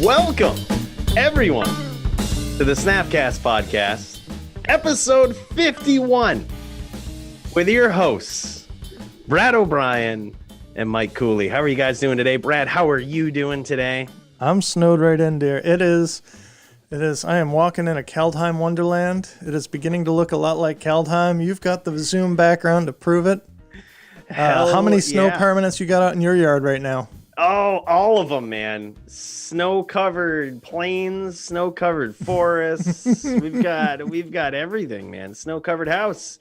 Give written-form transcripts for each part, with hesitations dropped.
Welcome, everyone, to the SnapCast podcast, episode 51, with your hosts, Brad O'Brien and Mike Cooley. How are you guys doing today? Brad, how are you doing today? I'm snowed right in, dear. It is. I am walking in a Caldheim wonderland. It is beginning to look a lot like Caldheim. You've got the Zoom background to prove it. How many snow permanents you got out in your yard right now? Oh, all of them, man. Snow-covered plains, snow-covered forests. We've got everything, man. Snow-covered house.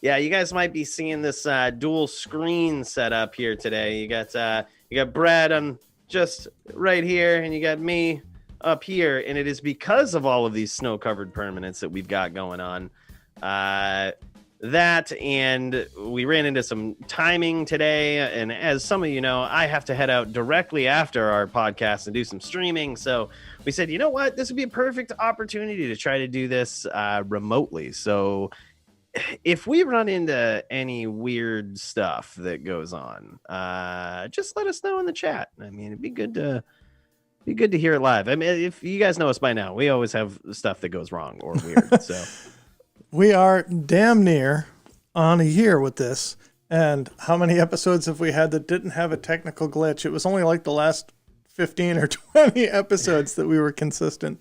Yeah, you guys might be seeing this dual screen setup here today. You got Brad on just right here, and you got me up here, and it is because of all of these snow-covered permanents that we've got going on. That, and we ran into some timing today, and as some of you know, I have to head out directly after our podcast and do some streaming, so we said, you know what, this would be a perfect opportunity to try to do this remotely. So if we run into any weird stuff that goes on, just let us know in the chat. I mean, it'd be good to hear it live. I mean, if you guys know us by now, we always have stuff that goes wrong or weird. So we are damn near on a year with this. And how many episodes have we had that didn't have a technical glitch? It was only like the last 15 or 20 episodes that we were consistent.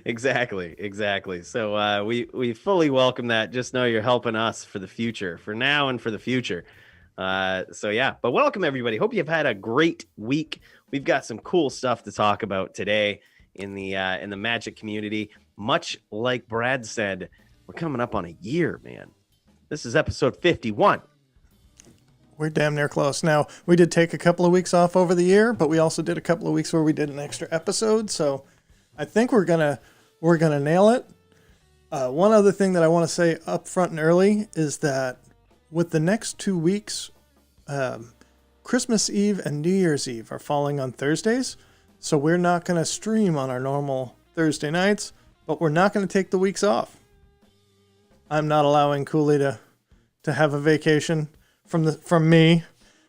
Exactly. So we fully welcome that. Just know you're helping us for the future, for now and for the future. So yeah, but welcome everybody. Hope you've had a great week. We've got some cool stuff to talk about today in the Magic community. Much like Brad said, we're coming up on a year, man. This is episode 51. We're damn near close. Now, we did take a couple of weeks off over the year, but we also did a couple of weeks where we did an extra episode. So I think we're gonna nail it. One other thing that I want to say up front and early is that with the next 2 weeks, Christmas Eve and New Year's Eve are falling on Thursdays. So we're not going to stream on our normal Thursday nights, but we're not going to take the weeks off. I'm not allowing Cooley to have a vacation from me.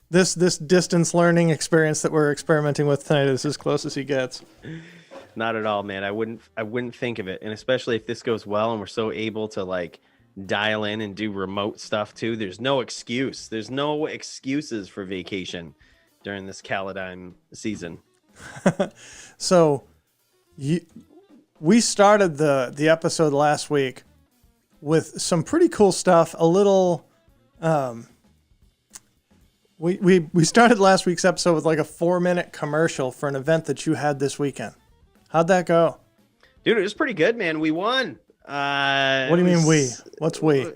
This distance learning experience that we're experimenting with tonight is as close as he gets. Not at all, man. I wouldn't think of it. And especially if this goes well and we're so able to like dial in and do remote stuff too. There's no excuse. There's no excuses for vacation during this Caldheim season. So we started the episode last week with some pretty cool stuff. A little we started last week's episode with like a 4-minute commercial for an event that you had this weekend. How'd that go? Dude, it was pretty good, man. We won. What do you mean we? What's we?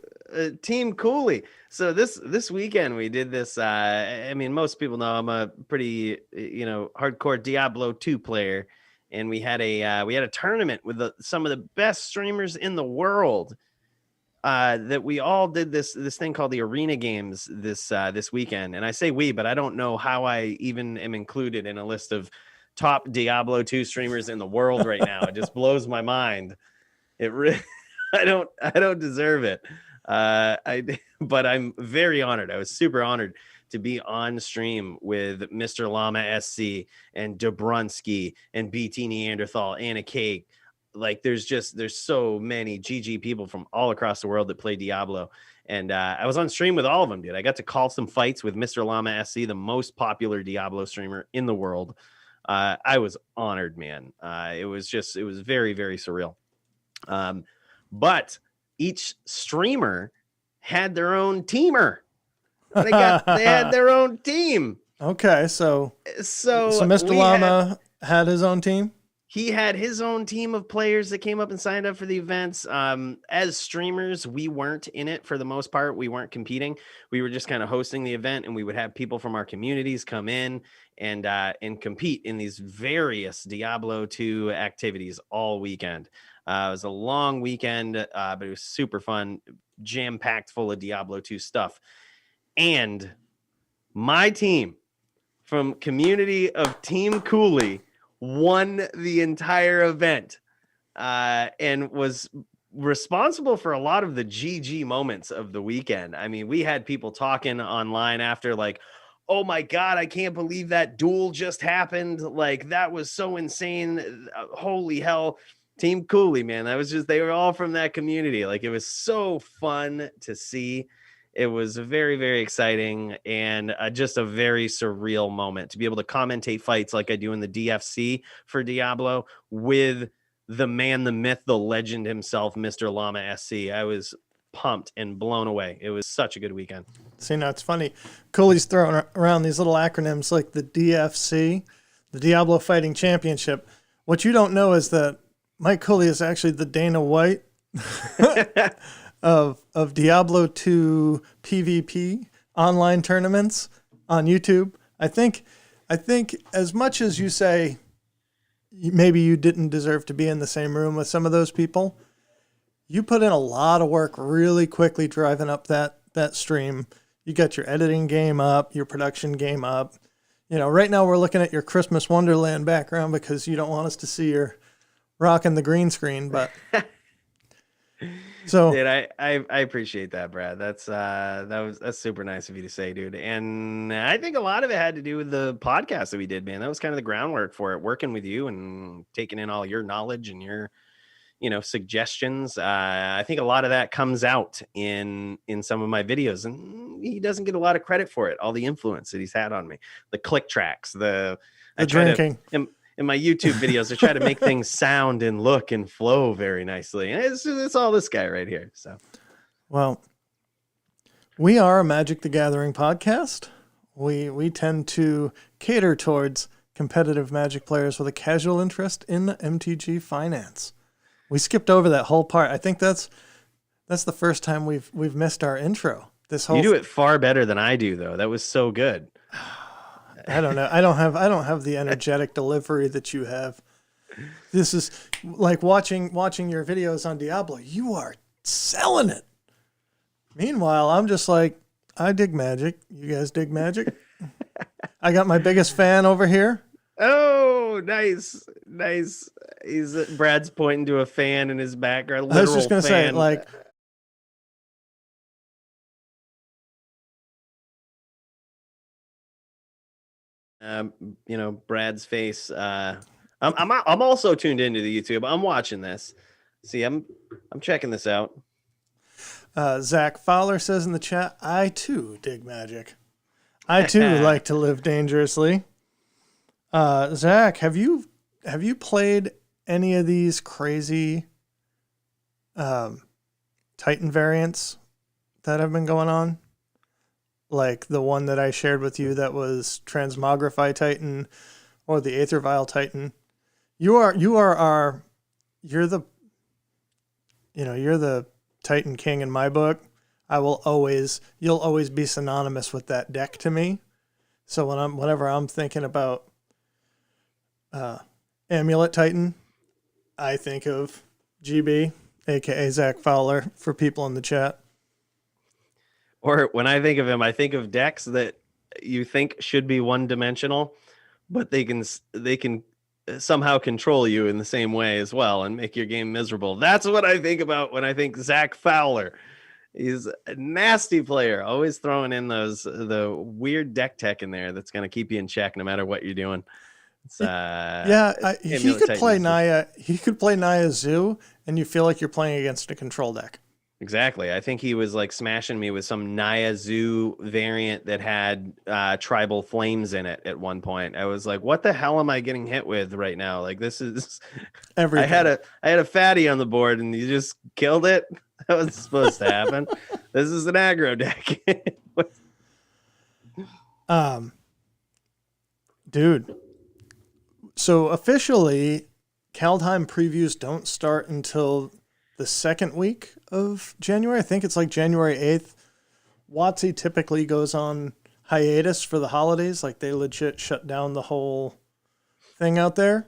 Team Cooley. So this weekend we did this. I mean, most people know I'm a pretty hardcore Diablo 2 player, and we had a tournament with some of the best streamers in the world. That we all did this thing called the Arena Games this weekend, and I say we, but I don't know how I even am included in a list of top Diablo 2 streamers in the world right now. It just blows my mind. It really, I don't deserve it. But I'm very honored. I was super honored to be on stream with Mr. Llama SC and Dobrunsky and BT Neanderthal, Anna Cake. Like there's so many GG people from all across the world that play Diablo. And I was on stream with all of them, dude. I got to call some fights with Mr. Llama SC, the most popular Diablo streamer in the world. I was honored, man. It was very, very surreal. But each streamer had their own teamer. They had their own team. Okay, so Mr. Llama had his own team? He had his own team of players that came up and signed up for the events. As streamers, we weren't in it for the most part. We weren't competing. We were just kind of hosting the event, and we would have people from our communities come in and compete in these various Diablo 2 activities all weekend. It was a long weekend, but it was super fun, jam-packed full of Diablo 2 stuff. And my team from community of Team Cooley won the entire event and was responsible for a lot of the GG moments of the weekend. I mean, we had people talking online after like, oh my God, I can't believe that duel just happened. Like, that was so insane. Holy hell. Team Cooley, man. They were all from that community. Like, it was so fun to see. It was very, very exciting and just a very surreal moment to be able to commentate fights like I do in the DFC for Diablo with the man, the myth, the legend himself, Mr. Llama SC. I was pumped and blown away. It was such a good weekend. See, now it's funny. Cooley's throwing around these little acronyms like the DFC, the Diablo Fighting Championship. What you don't know is that Mike Cooley is actually the Dana White of Diablo 2 PvP online tournaments on YouTube. I think as much as you say maybe you didn't deserve to be in the same room with some of those people, you put in a lot of work really quickly driving up that stream. You got your editing game up, your production game up. You know, right now we're looking at your Christmas Wonderland background because you don't want us to see your rocking the green screen, but so dude, I appreciate that, Brad. That's super nice of you to say, dude. And I think a lot of it had to do with the podcast that we did, man. That was kind of the groundwork for it, working with you and taking in all your knowledge and your, suggestions. I think a lot of that comes out in some of my videos, and he doesn't get a lot of credit for it. All the influence that he's had on me, the click tracks, the drinking. In my YouTube videos, I try to make things sound and look and flow very nicely. And it's all this guy right here. So, well, we are a Magic the Gathering podcast. We tend to cater towards competitive Magic players with a casual interest in MTG finance. We skipped over that whole part. I think that's the first time we've missed our intro. You do it far better than I do, though. That was so good. I don't know. I don't have the energetic delivery that you have. This is like watching your videos on Diablo. You are selling it. Meanwhile, I'm just like, I dig Magic. You guys dig Magic? I got my biggest fan over here. Oh, nice. Brad's pointing to a fan in his background. I was just gonna say, like, Brad's face. I'm also tuned into the YouTube. I'm watching this. See, I'm checking this out. Zach Fowler says in the chat, I too dig Magic. I too like to live dangerously. Zach, have you played any of these crazy Titan variants that have been going on? Like the one that I shared with you that was Transmogrify Titan or the Aether Vial Titan. You're the Titan King in my book. You'll always be synonymous with that deck to me. So whenever I'm thinking about Amulet Titan, I think of GB, aka Zach Fowler, for people in the chat. Or when I think of him, I think of decks that you think should be one-dimensional, but they can somehow control you in the same way as well and make your game miserable. That's what I think about when I think Zach Fowler. He's a nasty player, always throwing in the weird deck tech in there that's going to keep you in check no matter what you're doing. He could play Naya. He could play Naya Zoo, and you feel like you're playing against a control deck. Exactly. I think he was like smashing me with some Naya Zoo variant that had tribal flames in it at one point. I was like, what the hell am I getting hit with right now? Like, this is everything. I had a fatty on the board and you just killed it. That was supposed to happen. This is an aggro deck. Dude. So officially, Caldheim previews don't start until the second week of January. I think it's like January 8th. WotC typically goes on hiatus for the holidays. Like they legit shut down the whole thing out there.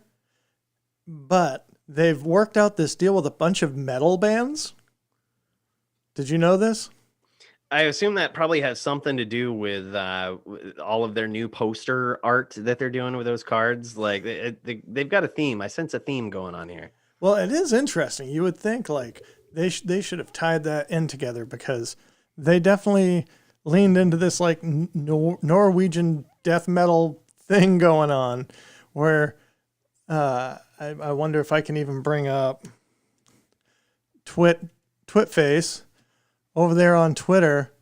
But they've worked out this deal with a bunch of metal bands. Did you know this? I assume that probably has something to do with all of their new poster art that they're doing with those cards. Like they've got a theme. I sense a theme going on here. Well, it is interesting. You would think like they should have tied that in together because they definitely leaned into this like Norwegian death metal thing going on, where I wonder if I can even bring up Twitface over there on Twitter,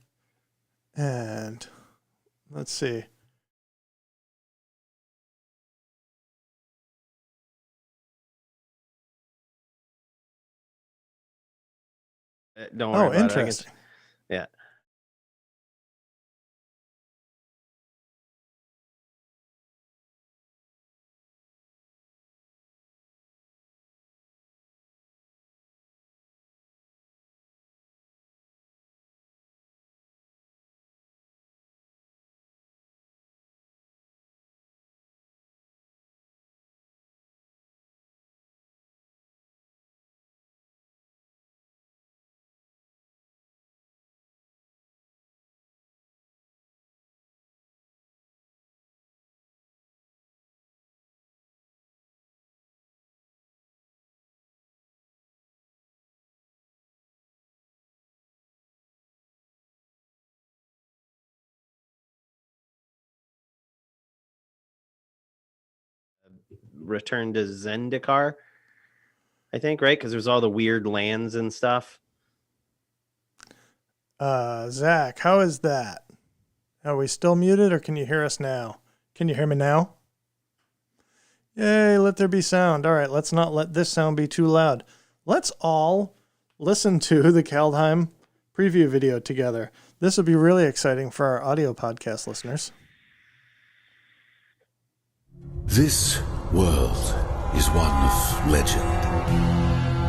and let's see. Don't worry about interesting. it. Yeah. Return to Zendikar, I think, right? Because there's all the weird lands and stuff. Zach, how is that? Are we still muted, or can you hear us now? Can you hear me now? Yay, let there be sound. All right, let's not let this sound be too loud. Let's all listen to the Caldheim preview video together. This will be really exciting for our audio podcast listeners. This world is one of legend.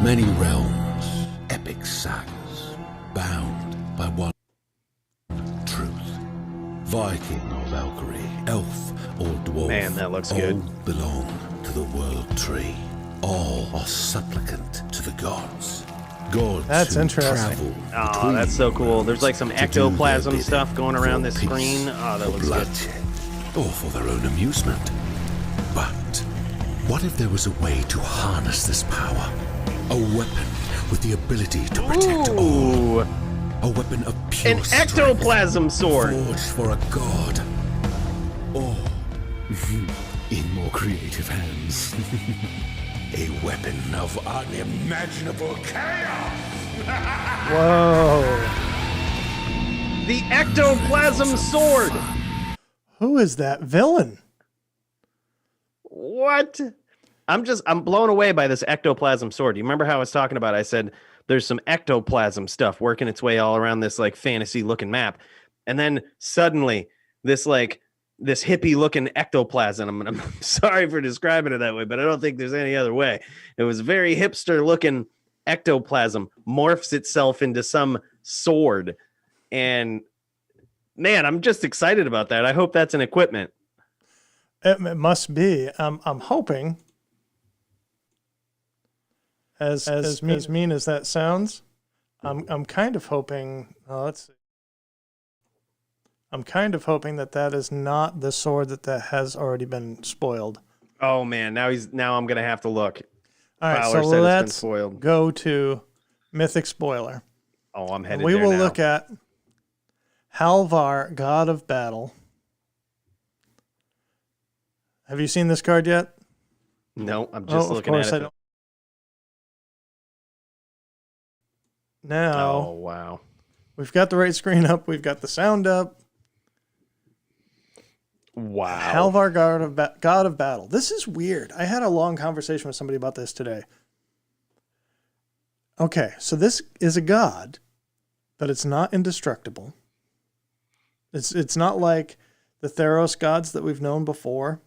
Many realms, epic sagas, bound by one truth. Viking or Valkyrie, elf or dwarf, Man, that looks all good. belong to the world tree. All are supplicant to the gods. Gods That's who interesting. travel Oh, between that's so cool. There's like some realms to do their ectoplasm bidding stuff going around for this peace screen. Oh, that or looks good. bloodshed, or for their own amusement. But what if there was a way to harness this power? A weapon with the ability to protect all. Ooh, A weapon of pure an strength, ectoplasm sword. forged for a god. Or, in more creative hands, a weapon of unimaginable chaos. Whoa. The ectoplasm sword. Who is that villain? What? I'm blown away by this ectoplasm sword. You remember how I was talking about? I said there's some ectoplasm stuff working its way all around this like fantasy looking map. And then suddenly this hippie looking ectoplasm. And I'm sorry for describing it that way, but I don't think there's any other way. It was very hipster looking ectoplasm morphs itself into some sword. And man, I'm just excited about that. I hope that's an equipment. It must be. I'm hoping, as mean as that sounds, I'm kind of hoping. Let's see. I'm kind of hoping that is not the sword that has already been spoiled. Oh man, now I'm gonna have to look. All right, Fowler so said it's been let's spoiled. go to Mythic Spoiler. Oh, I'm headed We there will now. look at Halvar, God of Battle. Have you seen this card yet? No, I'm just looking of course at I it. don't. Now, Oh wow. we've got the right screen up. We've got the sound up. Wow. Halvar, God of Battle. This is weird. I had a long conversation with somebody about this today. Okay, so this is a god, but it's not indestructible. It's not like the Theros gods that we've known before.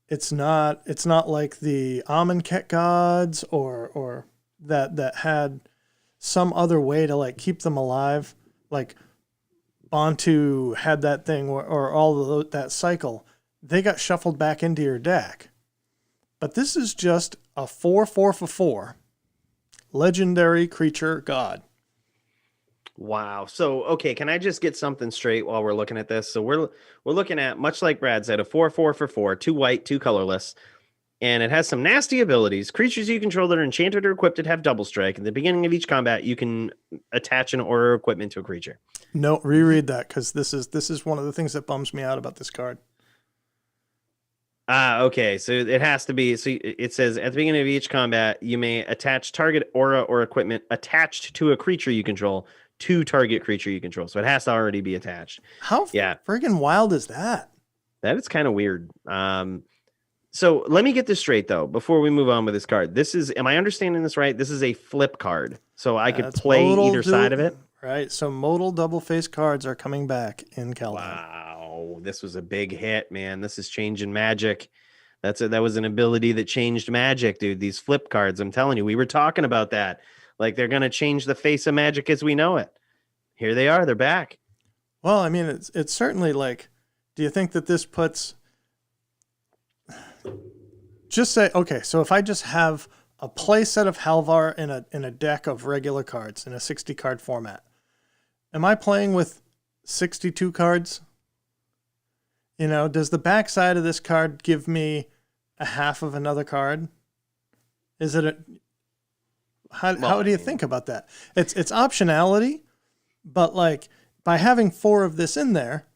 It's not like the Amonkhet gods or that had some other way to like keep them alive. Like Bantu had that thing or all of that cycle. They got shuffled back into your deck. But this is just a 4/4/4 legendary creature god. Wow. So, okay, can I just get something straight while we're looking at this? So we're looking at, much like Brad said, a 4/4/4, 2 white, 2 colorless. And it has some nasty abilities. Creatures you control that are enchanted or equipped have double strike. At the beginning of each combat, you can attach an aura or equipment to a creature. No, reread that, because this is one of the things that bums me out about this card. Okay. So it has to be. So it says at the beginning of each combat, you may attach target aura or equipment attached to a creature you control to target creature you control. So it has to already be attached. How friggin' wild is that? That is kind of weird. So let me get this straight, though, before we move on with this card. Am I understanding this right? This is a flip card. So I could play either side of it. Right. So modal double-faced cards are coming back in Caldheim. Wow. This was a big hit, man. This is changing Magic. That was an ability that changed Magic, dude. These flip cards, I'm telling you, we were talking about that. Like, they're going to change the face of Magic as we know it. Here they are. They're back. Well, I mean, it's certainly like, do you think that this puts... Just say, okay, so if I just have a play set of Halvar in a deck of regular cards in a 60-card format, am I playing with 62 cards? You know, does the backside of this card give me a half of another card? Is it how do you think about that? It's optionality, but like by having 4 of this in there,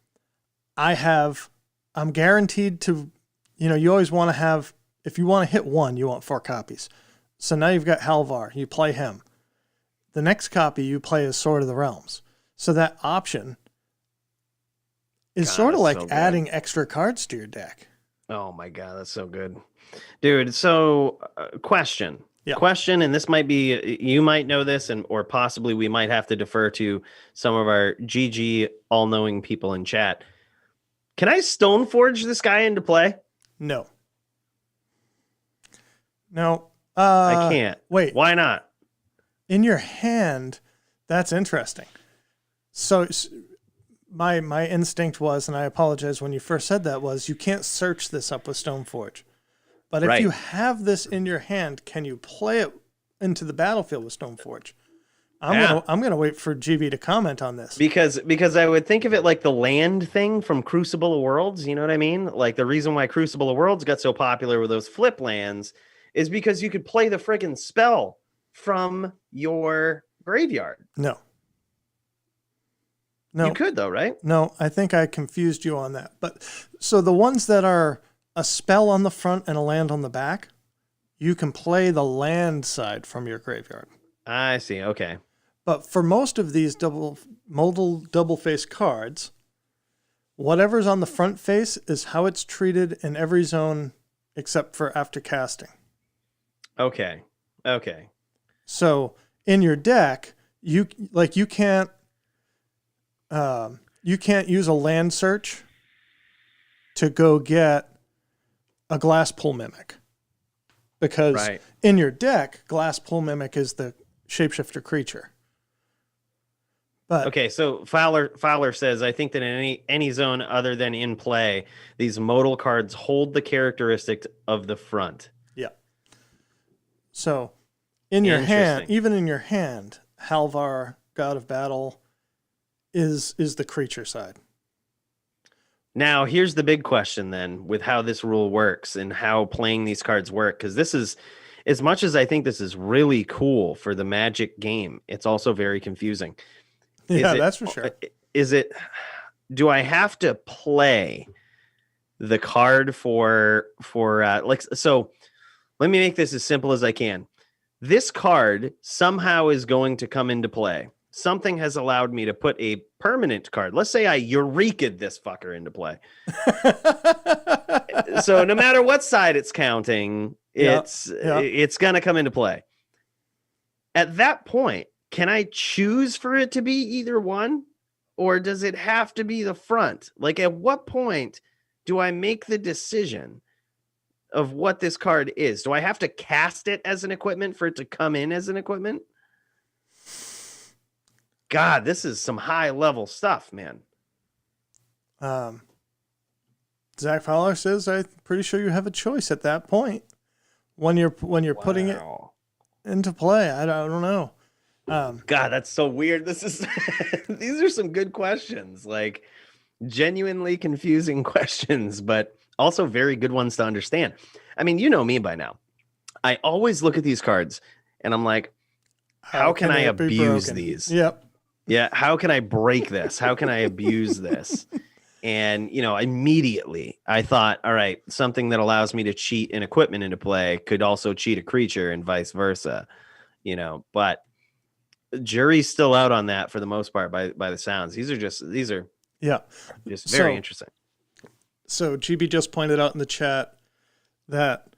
I'm guaranteed to, you know, you always want to have, if you want to hit 1, you want 4 copies. So now you've got Halvar, you play him. The next copy you play is Sword of the Realms. So that option is sort of like adding extra cards to your deck. Oh my God, that's so good. Dude, so question. Yeah. Question, and this might be, you might know this, or possibly we might have to defer to some of our GG all-knowing people in chat. Can I Stoneforge this guy into play? No. I can't. Wait. Why not? In your hand, that's interesting. So my instinct was, and I apologize when you first said that, was you can't search this up with Stoneforge. But if you have this in your hand, can you play it into the battlefield with Stoneforge? I'm gonna wait for GB to comment on this. Because I would think of it like the land thing from Crucible of Worlds, you know what I mean? Like the reason why Crucible of Worlds got so popular with those flip lands is because you could play the friggin' spell from your graveyard. No. You could though, right? No, I think I confused you on that. But so the ones that are a spell on the front and a land on the back, you can play the land side from your graveyard. I see. Okay. But for most of these double-face cards, whatever's on the front face is how it's treated in every zone except for after casting. Okay. So in your deck, you can't use a land search to go get a Glasspool Mimic, because in your deck, Glasspool Mimic is the shapeshifter creature. But okay, so Fowler says, I think that in any zone other than in play, these modal cards hold the characteristic of the front. Yeah. So in your hand, even in your hand, Halvar, God of Battle, is the creature side. Now, here's the big question then with how this rule works and how playing these cards work, because this is, as much as I think this is really cool for the Magic game, it's also very confusing. That's for sure. Do I have to play the card for so let me make this as simple as I can. This card somehow is going to come into play. Something has allowed me to put a permanent card. Let's say I Eureka'd this fucker into play. So no matter what side it's counting, it's going to come into play. At that point, can I choose for it to be either one, or does it have to be the front? Like, at what point do I make the decision of what this card is? Do I have to cast it as an equipment for it to come in as an equipment? God, this is some high level stuff, man. Zach Fowler says, I'm pretty sure you have a choice at that point when you're putting it into play. I don't know. God, that's so weird. This is these are some good questions, like genuinely confusing questions, but Also very good ones to understand. I mean, you know me by now. I always look at these cards and I'm like, how can I it be abuse broken? these? Yep. Yeah, how can I break this? How can I abuse this? And, you know, immediately I thought, all right, something that allows me to cheat an equipment into play could also cheat a creature and vice versa, you know, but jury's still out on that for the most part by the sounds. These are just very interesting. So GB just pointed out in the chat that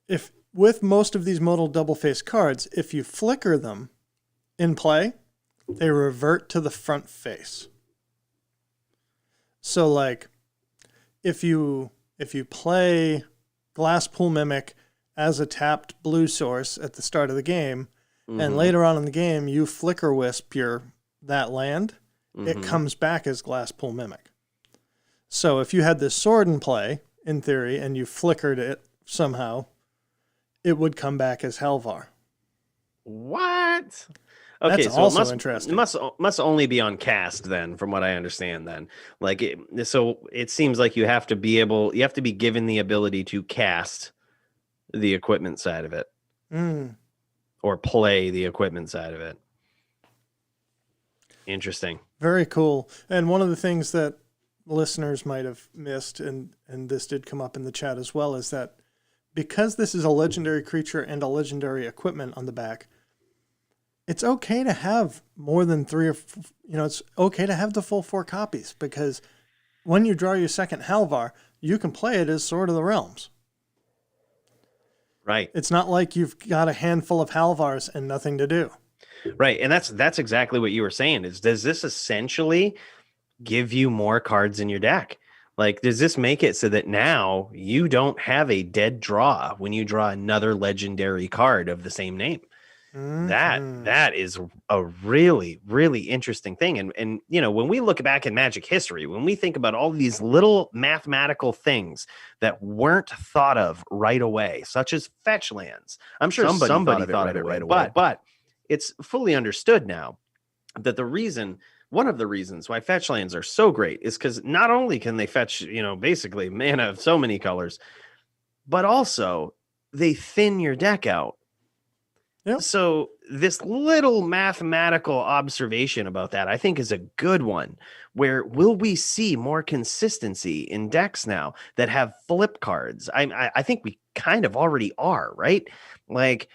if with most of these modal double face cards, if you flicker them in play, they revert to the front face. So like if you play Glasspool Mimic as a tapped blue source at the start of the game, and later on in the game you flicker wisp that land, it comes back as Glasspool Mimic. So if you had this sword in play, in theory, and you flickered it somehow, it would come back as Halvar. What? Okay, That's so also it must, interesting. Must only be on cast then, from what I understand. Then, like, so it seems like you have to be given the ability to cast the equipment side of it, or play the equipment side of it. Interesting. Very cool. And one of the things that listeners might have missed, and this did come up in the chat as well, is that because this is a legendary creature and a legendary equipment on the back, it's okay to have more than 3 or it's okay to have the full 4 copies, because when you draw your second Halvar, you can play it as Sword of the Realms. Right. It's not like you've got a handful of Halvars and nothing to do. Right. And that's exactly what you were saying. Does this essentially give you more cards in your deck? Like, does this make it so that now you don't have a dead draw when you draw another legendary card of the same name? That is a really, really interesting thing. And you know, when we look back in Magic history, when we think about all these little mathematical things that weren't thought of right away, such as fetch lands, I'm sure somebody thought of it right away. But it's fully understood now that one of the reasons why fetch lands are so great is because not only can they fetch, basically mana of so many colors, but also they thin your deck out. Yep. So this little mathematical observation about that, I think, is a good one. Where will we see more consistency in decks now that have flip cards? I think we kind of already are, right? Like,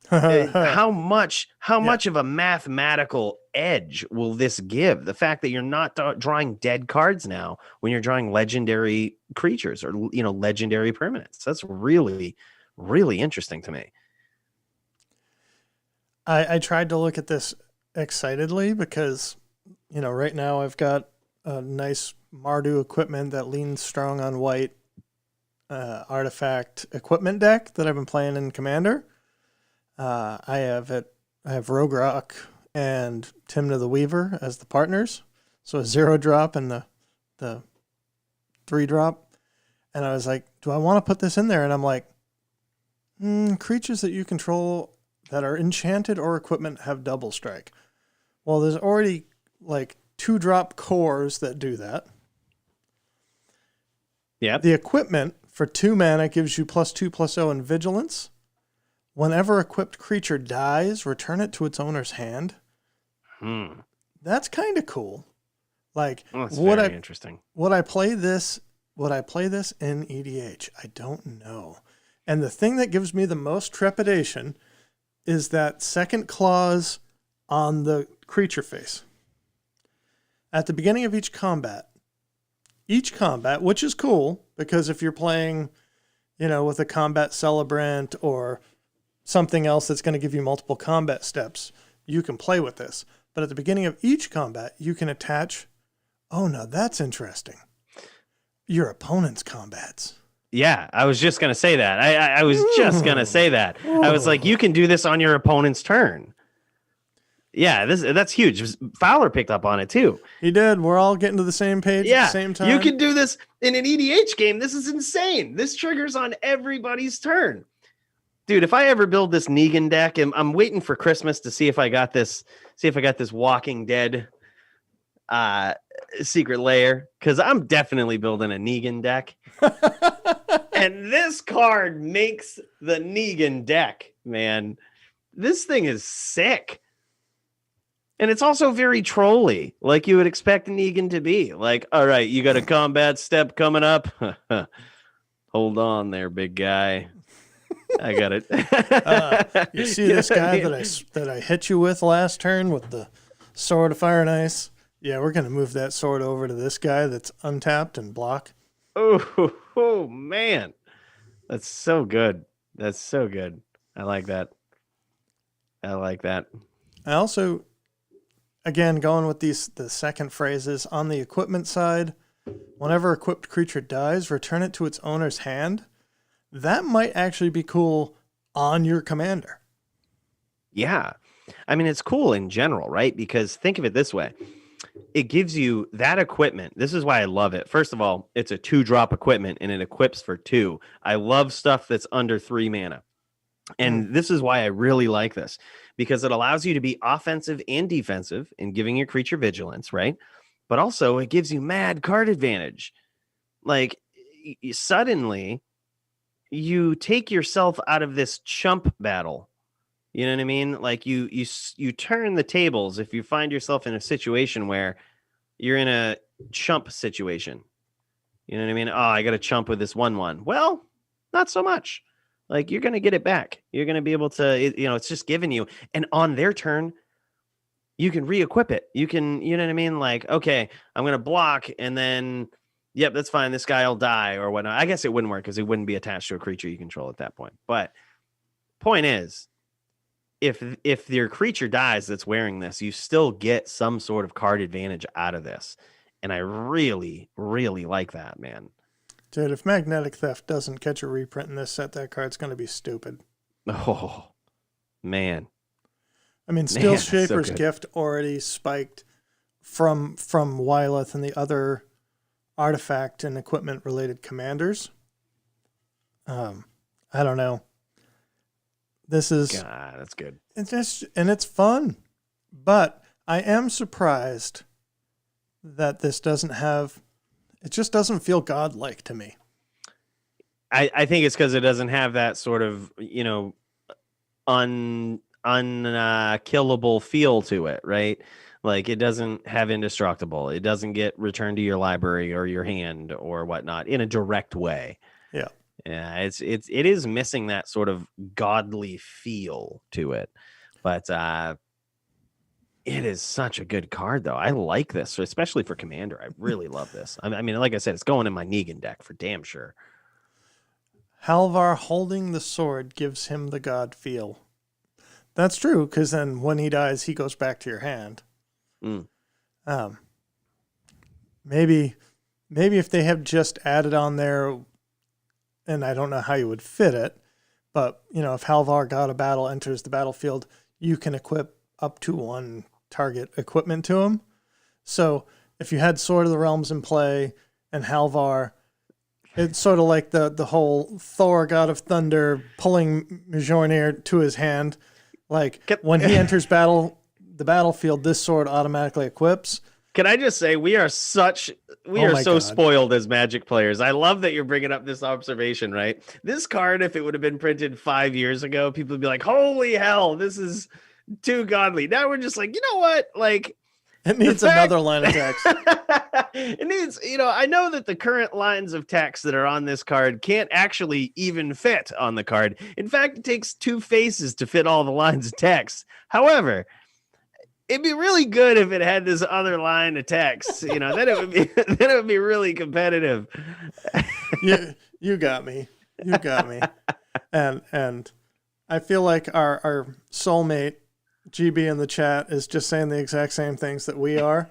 how much of a mathematical edge will this give? The fact that you're not drawing dead cards now when you're drawing legendary creatures or legendary permanents. That's really, really interesting to me. I tried to look at this excitedly because, right now I've got a nice Mardu equipment that leans strong on white artifact equipment deck that I've been playing in Commander. I have Rogue Rock and Timna the Weaver as the partners. So a 0-drop and the 3-drop. And I was like, do I want to put this in there? And I'm like, creatures that you control that are enchanted or equipment have double strike. Well, there's already like 2-drop cores that do that. Yeah. The equipment for 2 mana gives you +2/+0 in vigilance. Whenever equipped creature dies, return it to its owner's hand. That's kind of cool. Like, that's very interesting. Would I play this in EDH? I don't know. And the thing that gives me the most trepidation is that second clause on the creature face. At the beginning of each combat, which is cool, because if you're playing, with a combat celebrant or something else that's going to give you multiple combat steps, you can play with this. But at the beginning of each combat, you can attach, now that's interesting, your opponent's combats. Yeah, I was just going to say that. I was just going to say that. I was like, you can do this on your opponent's turn. Yeah, that's huge. Fowler picked up on it too. He did. We're all getting to the same page at the same time. You can do this in an EDH game. This is insane. This triggers on everybody's turn. Dude, if I ever build this Negan deck, I'm waiting for Christmas to see if I got this Walking Dead secret layer because I'm definitely building a Negan deck. And this card makes the Negan deck, man. This thing is sick. And it's also very trolly, like you would expect Negan to be. Like, all right, you got a combat step coming up. Hold on there, big guy. I got it. You see this guy that I hit you with last turn with the Sword of Fire and Ice? Yeah, we're going to move that sword over to this guy that's untapped and block. Oh, man. That's so good. That's so good. I like that. I also, again, going with the second phrases, on the equipment side, whenever equipped creature dies, return it to its owner's hand. That might actually be cool on your commander. Yeah. I mean, it's cool in general, right? Because think of it this way. It gives you that equipment. This is why I love it. First of all, it's a 2-drop equipment and it equips for 2. I love stuff that's under 3 mana. And this is why I really like this, because it allows you to be offensive and defensive in giving your creature vigilance, right? But also it gives you mad card advantage. Like suddenly you take yourself out of this chump battle. You know what I mean? Like you turn the tables if you find yourself in a situation where you're in a chump situation. You know what I mean? Oh, I got to chump with this 1/1. Well, not so much. Like you're going to get it back. You're going to be able to, it's just giving you. And on their turn, you can re-equip it. You can, you know what I mean? Like, okay, I'm going to block and then, yep, that's fine. This guy will die or whatnot. I guess it wouldn't work because it wouldn't be attached to a creature you control at that point. But point is, if your creature dies that's wearing this, you still get some sort of card advantage out of this. And I really, really like that, man. Dude, if Magnetic Theft doesn't catch a reprint in this set, that card's going to be stupid. Oh, man. I mean, Steel Shaper's Gift already spiked from Wyleth and the other artifact and equipment related commanders. I don't know. This is God, that's good. It's fun, but I am surprised that this doesn't have. It just doesn't feel godlike to me. I think it's because it doesn't have that sort of unkillable feel to it, right? Like it doesn't have indestructible. It doesn't get returned to your library or your hand or whatnot in a direct way. Yeah. Yeah, it is missing that sort of godly feel to it, but it is such a good card though. I like this, especially for Commander. I really love this. I mean, like I said, it's going in my Negan deck for damn sure. Halvar holding the sword gives him the god feel. That's true, because then when he dies, he goes back to your hand. Maybe if they have just added on there. And I don't know how you would fit it, but, if Halvar God of Battle enters the battlefield, you can equip up to 1 target equipment to him. So if you had Sword of the Realms in play and Halvar, it's sort of like the whole Thor, God of Thunder, pulling Mjolnir to his hand. Like when he enters the battlefield, this sword automatically equips. Can I just say we are so spoiled as Magic players. I love that you're bringing up this observation, right? This card, if it would have been printed 5 years ago, people would be like, holy hell, this is too godly. Now we're just like, you know what? Like, it needs another line of text. It needs, I know that the current lines of text that are on this card can't actually even fit on the card. In fact, it takes 2 faces to fit all the lines of text. However, it'd be really good if it had this other line of text, then it would be really competitive. You got me. And I feel like our soulmate GB in the chat is just saying the exact same things that we are.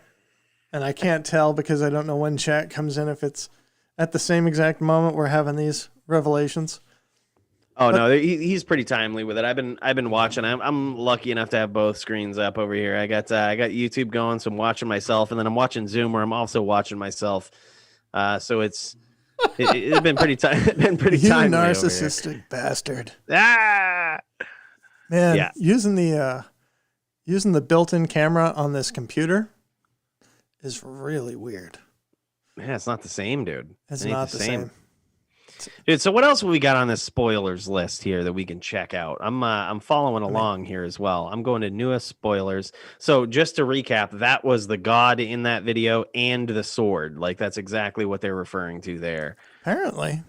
And I can't tell because I don't know when chat comes in, if it's at the same exact moment we're having these revelations. Oh, no, he's pretty timely with it. I've been watching. I'm lucky enough to have both screens up over here. I got YouTube going, so I'm watching myself, and then I'm watching Zoom, where I'm also watching myself. So it's been pretty timely. You narcissistic bastard! Ah, man, yeah. Using the built-in camera on this computer is really weird. Yeah, it's not the same, dude. It's It ain't not the same. Dude, so what else have we got on this spoilers list here that we can check out? I'm following along here as well. I'm going to newest spoilers. So just to recap, that was the god in that video and the sword. Like that's exactly what they're referring to there. Apparently.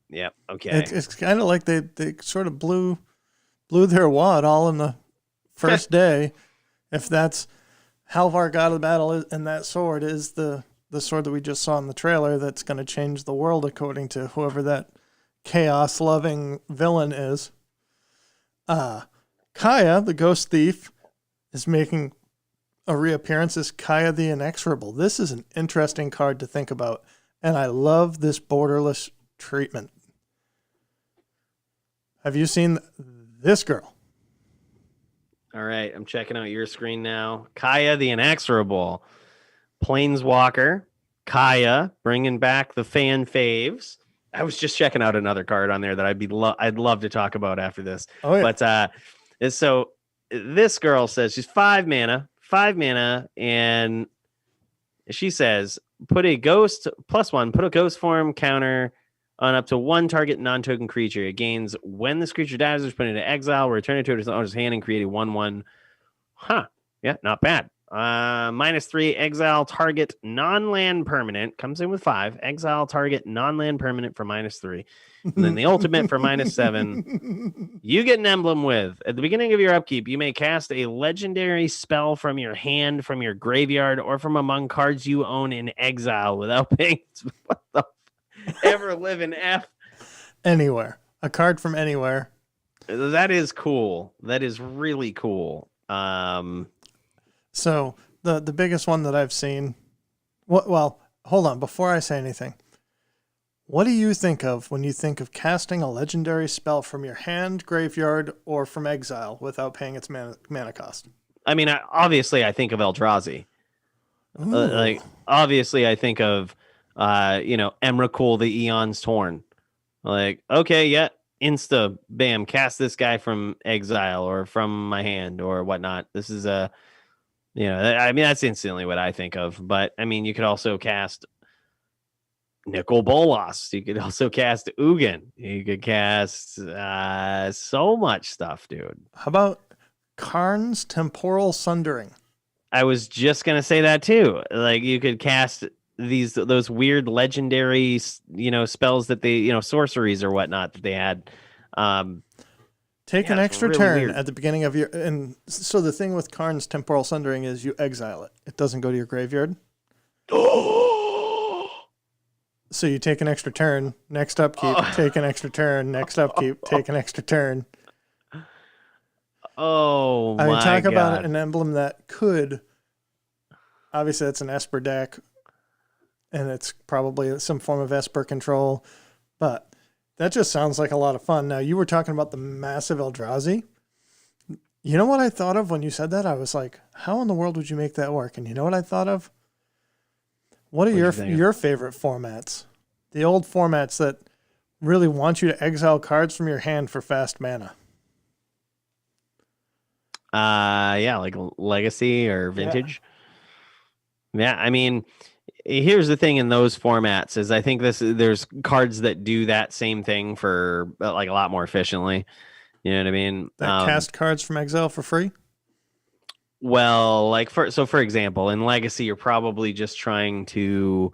Yep. Okay. It's kind of like they sort of blew their wad all in the first day. If that's Halvar God of Battle and that sword is the sword that we just saw in the trailer that's going to change the world according to whoever that chaos-loving villain is. Kaya, the ghost thief, is making a reappearance as Kaya the Inexorable. This is an interesting card to think about, and I love this borderless treatment. Have you seen this girl? All right, I'm checking out your screen now. Kaya the Inexorable. Planeswalker, Kaya, bringing back the fan faves. I was just checking out another card on there that I'd love to talk about after this. Oh, yeah. But so this girl says she's 5 mana, and she says put a ghost form counter on up to 1 target non-token creature. It gains when this creature dies, it's put into exile, return it to its owner's hand, and create a 1/1. Yeah, not bad. -3 exile target non-land permanent, comes in with 5. Exile target non-land permanent for -3. And then the ultimate for -7. You get an emblem with at the beginning of your upkeep, you may cast a legendary spell from your hand, from your graveyard, or from among cards you own in exile without paying. What the ever living F? Anywhere. A card from anywhere. That is cool. That is really cool. So the biggest one that I've seen, well, hold on. Before I say anything, what do you think of when you think of casting a legendary spell from your hand, graveyard, or from exile without paying its mana cost? I mean, obviously, I think of Eldrazi. Obviously, I think of, Emrakul, the Eon's Torn. Like, okay, yeah, insta, bam, cast this guy from exile or from my hand or whatnot. This is that's instantly what I think of. But I mean, you could also cast Nicol Bolas. You could also cast Ugin. You could cast so much stuff, dude. How about Karn's Temporal Sundering? I was just gonna say that too. Like you could cast those weird legendary, spells that they, sorceries or whatnot that they had. Take an extra turn at the beginning of your... And so the thing with Karn's Temporal Sundering is you exile it. It doesn't go to your graveyard. So you take an extra turn, next upkeep, take an extra turn, next upkeep, take an extra turn. Oh, my God. Talk about an emblem that could... Obviously, that's an Esper deck, and it's probably some form of Esper control, but... That just sounds like a lot of fun. Now, you were talking about the massive Eldrazi. You know what I thought of when you said that? I was like, how in the world would you make that work? And you know what I thought of? What are your favorite formats? The old formats that really want you to exile cards from your hand for fast mana. Like Legacy or Vintage. Yeah, I mean... Here's the thing in those formats is I think there's cards that do that same thing for like a lot more efficiently. You know what I mean? That cast cards from exile for free? Well, for example, in Legacy, you're probably just trying to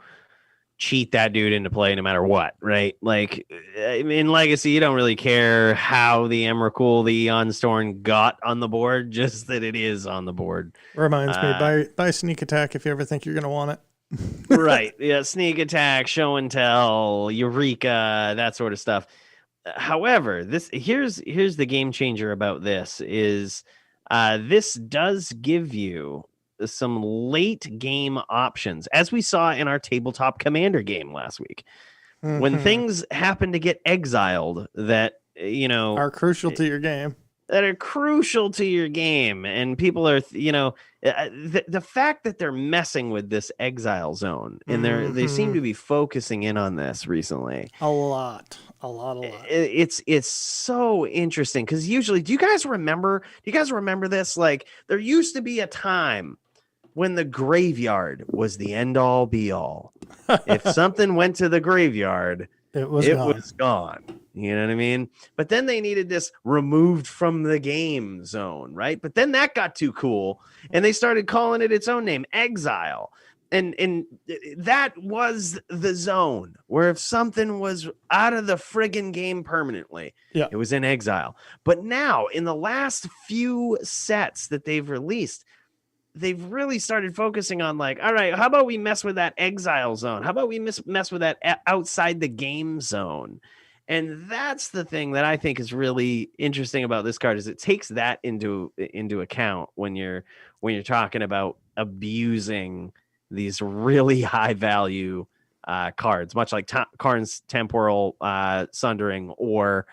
cheat that dude into play no matter what, right? Like in Legacy, you don't really care how the Emrakul, the Eon's Torn got on the board, just that it is on the board. Reminds me, buy Sneak Attack if you ever think you're going to want it. Right. Yeah. Sneak attack, show and tell, Eureka, that sort of stuff. However, here's the game changer about this is this does give you some late game options, as we saw in our tabletop commander game last week. Mm-hmm. When things happen to get exiled that, are crucial to your game. And people are, the fact that they're messing with this exile zone and they seem to be focusing in on this recently. A lot. It's so interesting because usually, do you guys remember this? Like there used to be a time when the graveyard was the end all be all. If something went to the graveyard, it was gone. You know what I mean? But then they needed this removed from the game zone, right? But then that got too cool, and they started calling it its own name, Exile. And that was the zone where if something was out of the friggin' game permanently, it was in exile. But now, in the last few sets that they've released, they've really started focusing on like, all right, how about we mess with that exile zone? How about we mess with that outside the game zone? And that's the thing that I think is really interesting about this card is it takes that into account when you're talking about abusing these really high value cards, much like Karn's Temporal Sundering or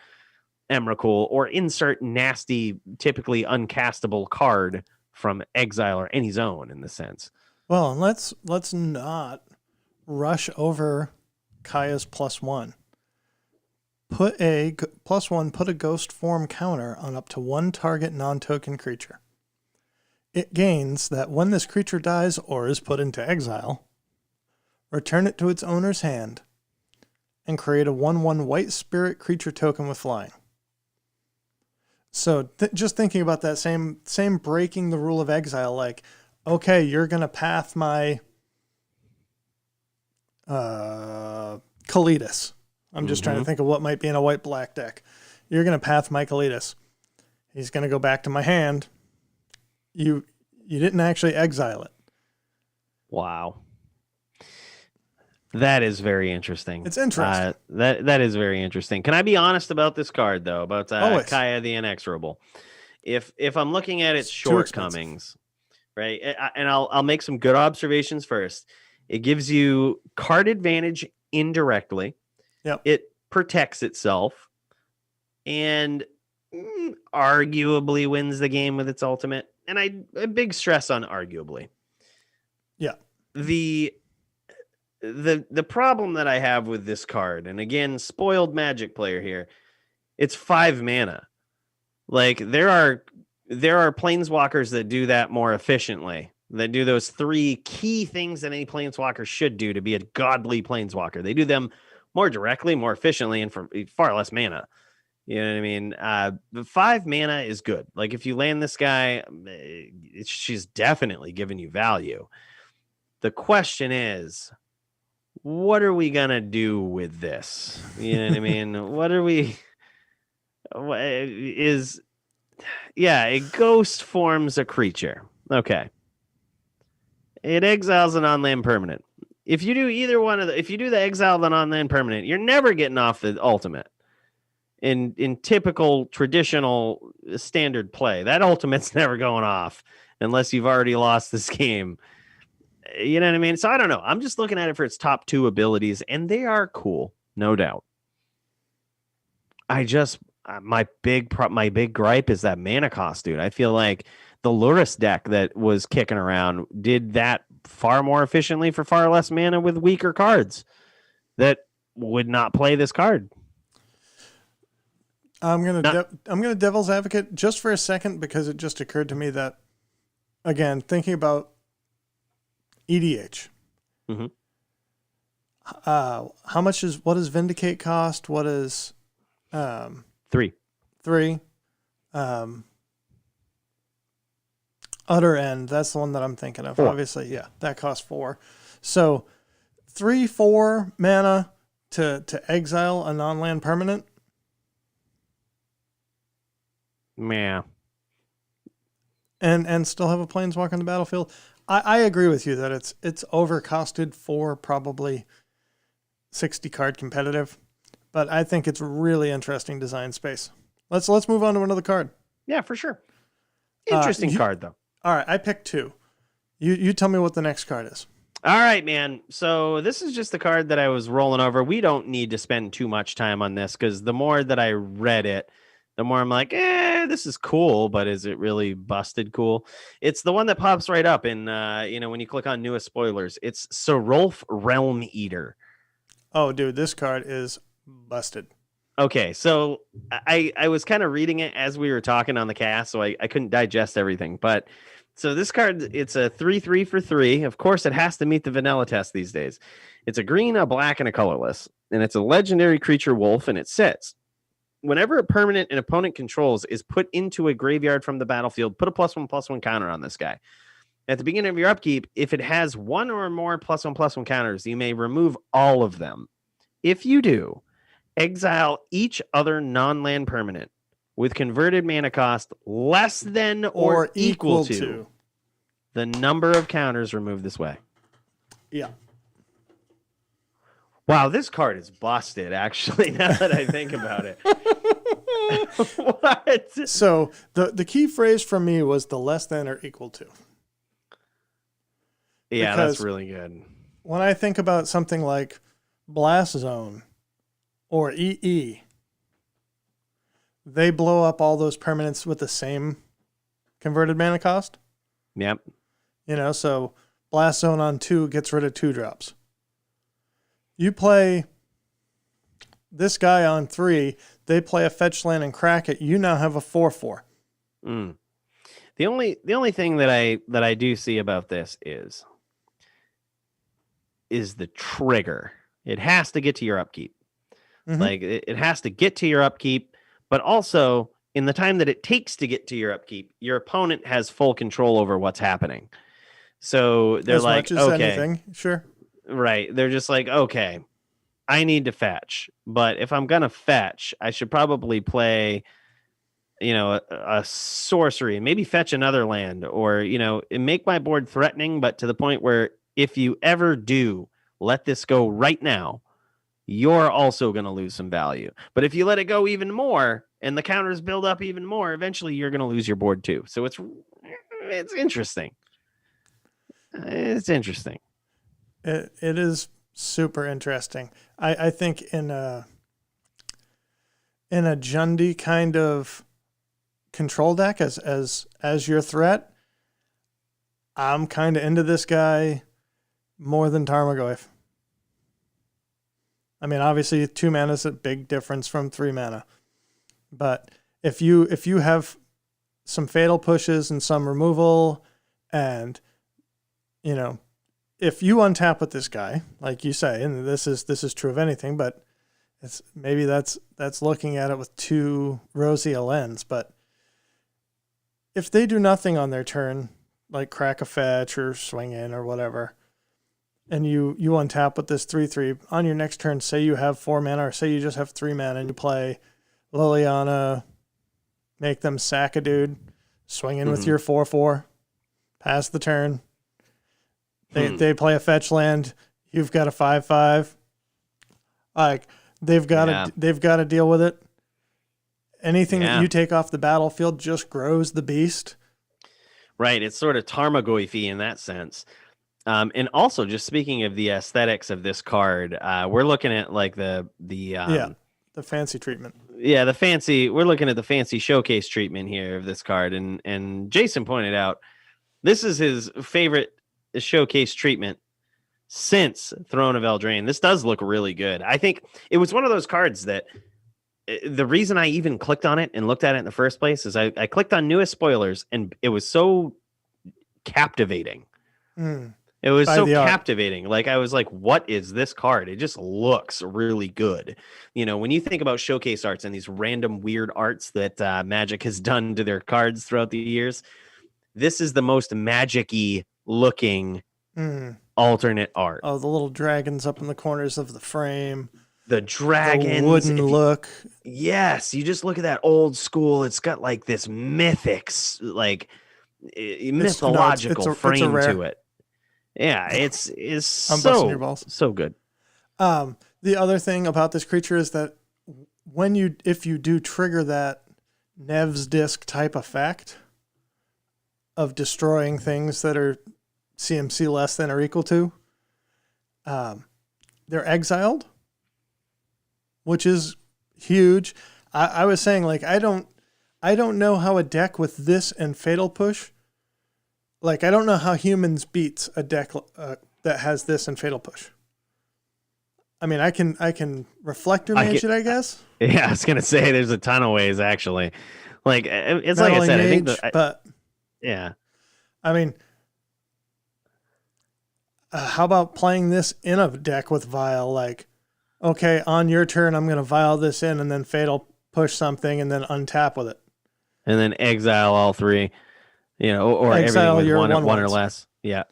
Emrakul, or insert nasty, typically uncastable card from exile or any zone in the sense. Well, let's not rush over Kaya's +1. Put a ghost form counter on up to one target non-token creature. It gains that when this creature dies or is put into exile, return it to its owner's hand and create a 1/1 white spirit creature token with flying. So just thinking about that same breaking the rule of exile, like, okay, you're going to path my Kalitas. I'm just trying to think of what might be in a white-black deck. You're going to path my Kalitas. He's going to go back to my hand. You didn't actually exile it. Wow. That is very interesting. It's interesting. That is very interesting. Can I be honest about this card though? About Kaya the Inexorable. If I'm looking at its shortcomings, right? And I'll make some good observations first. It gives you card advantage indirectly. Yep. It protects itself, and arguably wins the game with its ultimate. And a big stress on arguably. Yeah. The problem that I have with this card, and again, spoiled Magic player here, it's 5 mana. Like there are planeswalkers that do that more efficiently. That do those 3 key things that any planeswalker should do to be a godly planeswalker. They do them more directly, more efficiently, and for far less mana. You know what I mean? The 5 mana is good. Like if you land this guy, she's definitely giving you value. The question is, what are we gonna do with this? You know what I mean? It ghost forms a creature. Okay. It exiles an on-land permanent. If you do either one of if you do the exile then on-land permanent, you're never getting off the ultimate. In typical traditional standard play, that ultimate's never going off unless you've already lost this game. You know what I mean? So I don't know. I'm just looking at it for its top 2 abilities, and they are cool, no doubt. I just my big gripe is that mana cost, dude. I feel like the Luris deck that was kicking around did that far more efficiently for far less mana with weaker cards that would not play this card. I'm gonna devil's advocate just for a second because it just occurred to me that, again, thinking about EDH. Mm-hmm. What does Vindicate cost? What is 3? Utter End, that's the one that I'm thinking of. 4. Obviously, yeah, that costs 4. So 3-4 mana to exile a non-land permanent. Yeah. And still have a planeswalker on the battlefield. I agree with you that it's overcosted for probably 60 card competitive, but I think it's really interesting design space. Let's move on to another card. Yeah, for sure. Interesting card though. All right, I picked 2. You tell me what the next card is. All right, man. So this is just the card that I was rolling over. We don't need to spend too much time on this because the more that I read it, the more I'm like, this is cool, but is it really busted cool? It's the one that pops right up in, when you click on newest spoilers. It's Serulf Realm Eater. Oh, dude, this card is busted. Okay, so I was kind of reading it as we were talking on the cast, so I couldn't digest everything. But So this card, it's a 3/3 for 3. Of course, it has to meet the vanilla test these days. It's a green, a black, and a colorless. And it's a legendary creature wolf, and it says, whenever a permanent an opponent controls is put into a graveyard from the battlefield, put a +1/+1 counter on this guy. At the beginning of your upkeep, if it has one or more +1/+1 counters, you may remove all of them. If you do, exile each other non-land permanent with converted mana cost less than or equal to the number of counters removed this way. Yeah. Wow, this card is busted, actually, now that I think about it. What? So the key phrase from me was the less than or equal to. Yeah, Because that's really good. when I think about something like Blast Zone or EE, they blow up all those permanents with the same converted mana cost. Yep. You know, so Blast Zone on 2 gets rid of 2-drops. You play this guy on 3, they play a fetch land and crack it. You now have a 4/4. Mm. The only thing that I do see about this is the trigger. It has to get to your upkeep. Mhm. Like it has to get to your upkeep, but also in the time that it takes to get to your upkeep, your opponent has full control over what's happening. So they're As like, much as okay, anything, sure. right. They're just like, okay, I need to fetch, but if I'm going to fetch, I should probably play, a sorcery, maybe fetch another land, or, make my board threatening, but to the point where if you ever do let this go right now, you're also going to lose some value. But if you let it go even more and the counters build up even more, eventually you're going to lose your board too. So it's interesting. It's interesting. It is super interesting. I think in a Jundi kind of control deck as your threat, I'm kind of into this guy more than Tarmogoyf. I mean, obviously 2 mana is a big difference from 3 mana. But if you have some fatal pushes and some removal, and if you untap with this guy, like you say, and this is true of anything, but it's maybe that's looking at it with too rosy a lens. But if they do nothing on their turn, like crack a fetch or swing in or whatever, and you untap with this 3/3 on your next turn, say you have 4 mana, or say you just have 3 mana, and you play Liliana, make them sack a dude, swing in with your 4/4, pass the turn. They play a fetch land. You've got a 5/5. Like they've got to deal with it. Anything that you take off the battlefield just grows the beast. Right. It's sort of Tarmogoyf-y in that sense. And also, just speaking of the aesthetics of this card, we're looking at like the fancy treatment. Yeah, we're looking at the fancy showcase treatment here of this card, and Jason pointed out this is his favorite showcase treatment since Throne of Eldraine. This does look really good. I think it was one of those cards that the reason I even clicked on it and looked at it in the first place is I clicked on newest spoilers, and it was so captivating. It was so captivating. Like, I was like, what is this card? It just looks really good. When you think about showcase arts and these random weird arts that Magic has done to their cards throughout the years, this is the most Magic-y looking alternate art. Oh, the little dragons up in the corners of the frame. The dragons. The wooden look. Yes, you just look at that old school. It's got like this mythological frame to it. Yeah, it's so good. The other thing about this creature is that if you do trigger that Nev's Disc type effect of destroying things that are CMC less than or equal to, they're exiled, which is huge. I was saying, like, I don't know how a deck with this and Fatal Push. Like, I don't know how Humans beats a deck that has this and Fatal Push. I mean, I can Reflector Mage it, I guess. Yeah, I was gonna say there's a ton of ways actually. Like, it's Not like I said, mage, I think but yeah. I mean, how about playing this in a deck with Vial? Like, okay, on your turn, I'm going to Vial this in, and then Fatal push something, and then untap with it. And then exile all three, or Exile everything with your one or 1/1s. less. Yeah.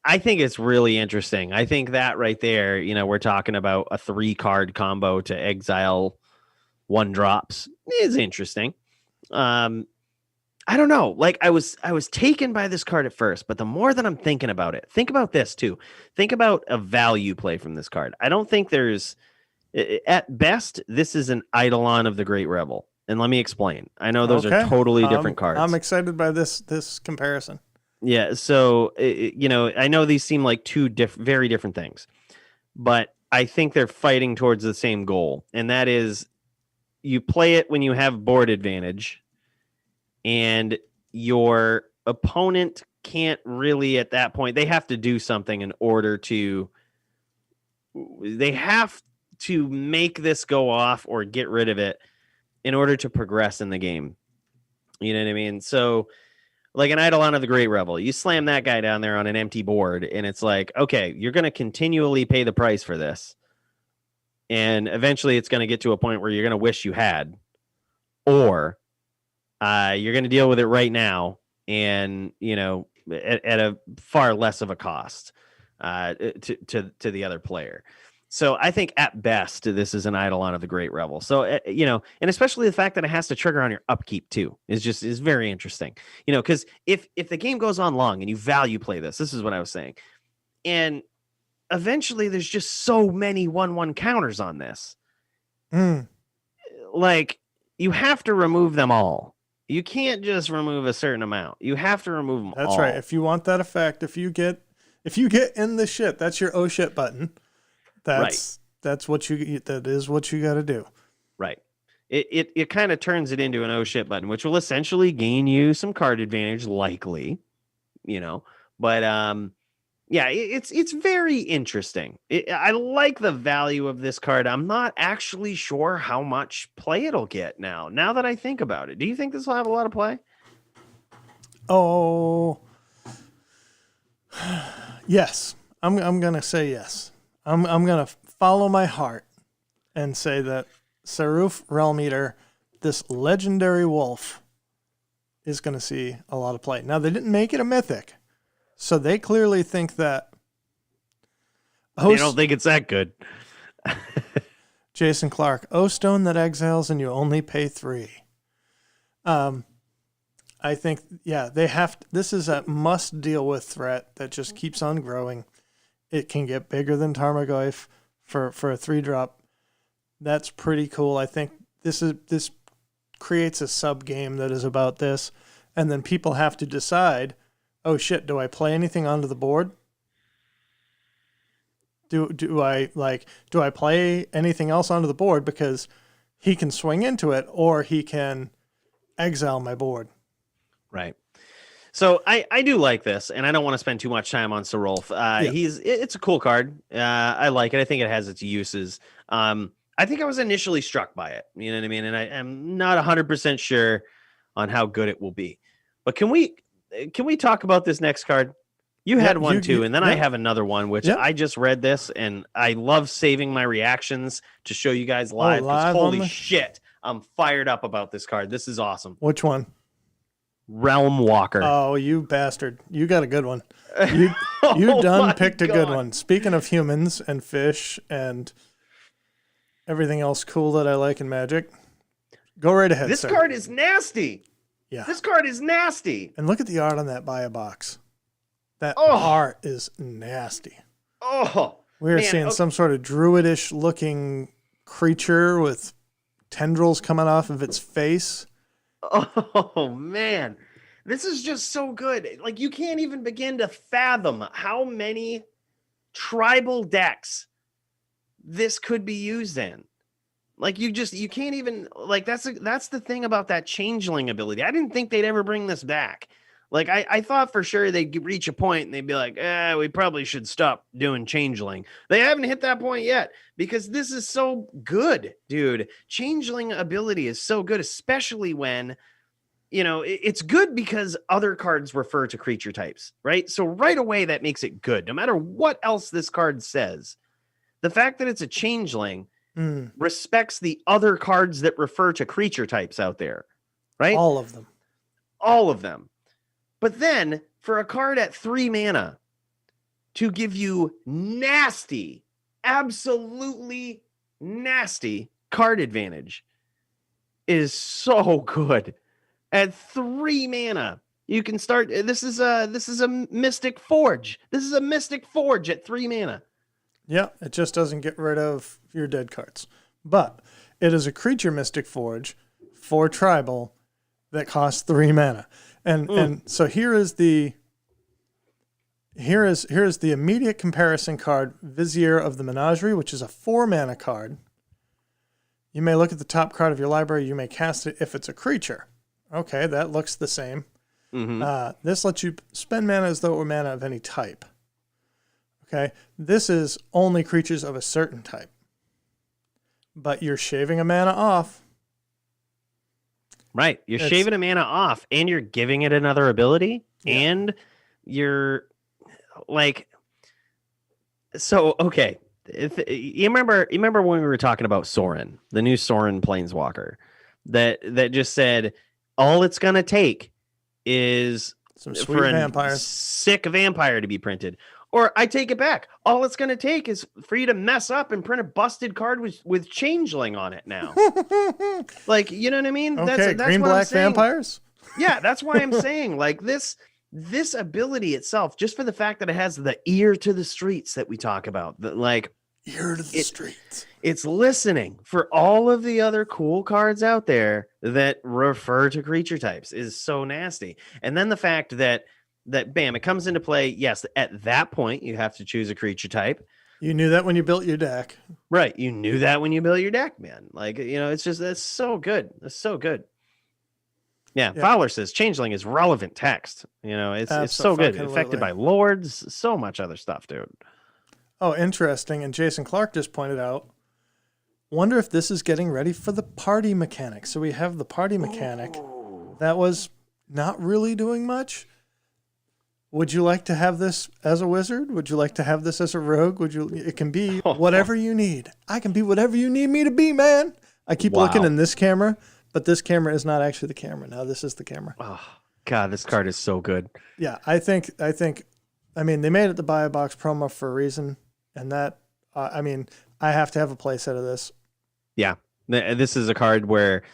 I think it's really interesting. I think that right there, we're talking about a 3-card combo to exile 1 drops is interesting. I don't know. Like I was taken by this card at first, but the more that I'm thinking about it, think about this too. Think about a value play from this card. I don't think there's, at best, this is an Eidolon of the Great Rebel. And let me explain. I know those are totally different cards. I'm excited by this comparison. Yeah. So, I know these seem like two very different things, but I think they're fighting towards the same goal. And that is you play it when you have board advantage and your opponent can't really at that point, they have to do something in order to, they have to make this go off or get rid of it in order to progress in the game. You know what I mean? So like an Eidolon of the Great Rebel, you slam that guy down there on an empty board and it's like, okay, you're going to continually pay the price for this. And eventually it's going to get to a point where you're going to wish you had, or you're going to deal with it right now and, at a far less of a cost to the other player. So I think at best, this is an Eidolon of the Great Rebel. So, and especially the fact that it has to trigger on your upkeep too is very interesting, because if the game goes on long and you value play this is what I was saying. And eventually there's just so many 1/1 counters on this. Like you have to remove them all. You can't just remove a certain amount. You have to remove them all. That's right. If you want that effect, if you get in the shit, that's your oh shit button. That is what you got to do. Right. It kind of turns it into an oh shit button, which will essentially gain you some card advantage, likely, but yeah, it's very interesting. I like the value of this card. I'm not actually sure how much play it'll get now that I think about it. Do you think this will have a lot of play? Oh, yes. I'm going to say yes. I'm going to follow my heart and say that Saruf Realm Eater, this legendary wolf, is going to see a lot of play. Now, they didn't make it a mythic, so they clearly think that... They don't think it's that good. Jason Clark, stone that exiles and you only pay 3. I think, yeah, they have... This is a must-deal-with threat that just keeps on growing. It can get bigger than Tarmogoyf for a 3-drop. That's pretty cool. I think this creates a sub-game that is about this, and then people have to decide, oh shit, do I play anything onto the board? Do I play anything else onto the board because he can swing into it or he can exile my board? Right. So I do like this, and I don't want to spend too much time on Sarulf. It's a cool card. I like it. I think it has its uses. I think I was initially struck by it. You know what I mean? And I am not 100% sure on how good it will be. But can we talk about this next card? You had one too, and then I have another one, which I just read this, and I love saving my reactions to show you guys live. Holy shit, I'm fired up about this card. This is awesome. Which one? Realm Walker. Oh, you bastard. You got a good one. You picked a good one. Speaking of humans and fish and everything else cool that I like in Magic, go right ahead, This card is nasty. Yeah. This card is nasty. And look at the art on that buy a box. That art is nasty. Oh, we're seeing some sort of druidish looking creature with tendrils coming off of its face. Oh man, this is just so good. Like you can't even begin to fathom how many tribal decks this could be used in. Like you can't even, like that's the thing about that changeling ability. I didn't think they'd ever bring this back. Like I thought for sure they'd reach a point and they'd be like, we probably should stop doing changeling. They haven't hit that point yet because this is so good, dude. Changeling ability is so good, especially when, it's good because other cards refer to creature types, right? So right away, that makes it good. No matter what else this card says, the fact that it's a changeling respects the other cards that refer to creature types out there, right? All of them. All of them. But then for a card at 3 mana to give you nasty, absolutely nasty card advantage is so good. At 3 mana, you can start. This is a Mystic Forge. This is a Mystic Forge at 3 mana. Yeah, it just doesn't get rid of your dead cards. But it is a creature Mystic Forge for tribal that costs 3 mana. And so here is the immediate comparison card, Vizier of the Menagerie, which is a 4 mana card. You may look at the top card of your library. You may cast it if it's a creature. Okay, that looks the same. This lets you spend mana as though it were mana of any type. Okay, this is only creatures of a certain type. But you're shaving a mana off. Right, you're shaving a mana off, and you're giving it another ability, and you're like, so okay. You remember when we were talking about Sorin, the new Sorin Planeswalker, that just said all it's gonna take is some sweet vampires, sick vampire to be printed. Or I take it back. All it's gonna take is for you to mess up and print a busted card with changeling on it now. Like, you know what I mean? Okay, that's green black vampires. Yeah, that's why I'm saying like this ability itself, just for the fact that it has the ear to the streets that we talk about, ear to the streets. It's listening for all of the other cool cards out there that refer to creature types is so nasty. And then the fact that bam, it comes into play. Yes, at that point you have to choose a creature type. You knew that when you built your deck, right? You knew that when you built your deck, man. Like, it's just that's so good. That's so good. Yeah, Fowler says changeling is relevant text. It's so good. Affected by lords, so much other stuff, dude. Oh, interesting. And Jason Clark just pointed out, wonder if this is getting ready for the party mechanic. So we have the party mechanic that was not really doing much. Would you like to have this as a wizard? Would you like to have this as a rogue? It can be whatever you need. I can be whatever you need me to be, man. I keep looking in this camera, but this camera is not actually the camera. Now this is the camera. Oh God, this card is so good. Yeah, I mean, they made it the buy a box promo for a reason. And that, I have to have a play set of this. Yeah, this is a card where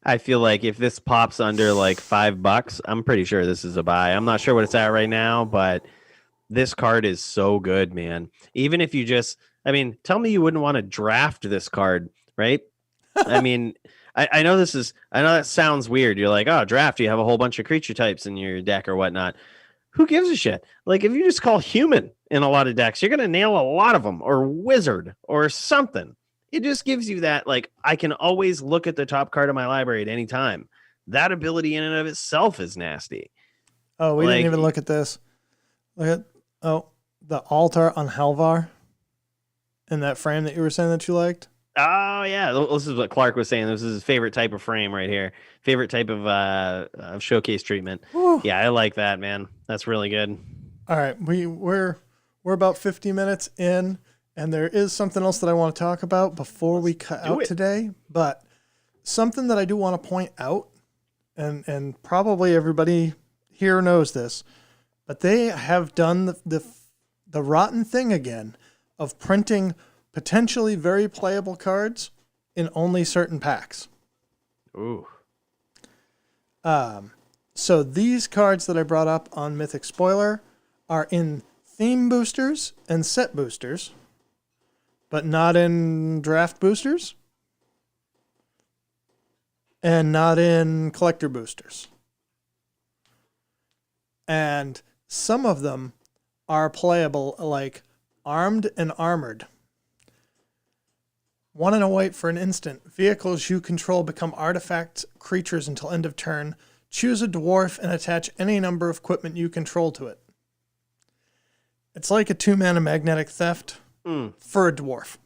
I feel like if this pops under like $5, I'm pretty sure this is a buy. I'm not sure what it's at right now, but this card is so good, man. Even if you tell me you wouldn't want to draft this card, right? I know that sounds weird. You're like, oh, draft, you have a whole bunch of creature types in your deck or whatnot. Who gives a shit? Like, if you just call human in a lot of decks, you're going to nail a lot of them, or wizard or something. It just gives you that, like, I can always look at the top card of my library at any time. That ability in and of itself is nasty. Oh, we didn't even look at this. Look at, the altar on Halvar in that frame that you were saying that you liked. Oh, yeah. This is what Clark was saying. This is his favorite type of frame right here. Favorite type of showcase treatment. Whew. Yeah, I like that, man. That's really good. All right. We're about 50 minutes in, and there is something else that I want to talk about before we cut out today. But something that I do want to point out, and probably everybody here knows this, but they have done the rotten thing again of printing potentially very playable cards in only certain packs. Ooh. So these cards that I brought up on Mythic Spoiler are in theme boosters and set boosters, but not in draft boosters and not in collector boosters. And some of them are playable, like Armed and Armored. 1 and a white for an instant. Vehicles you control become artifact creatures until end of turn. Choose a dwarf and attach any number of equipment you control to it. It's like a 2-mana magnetic theft for a dwarf,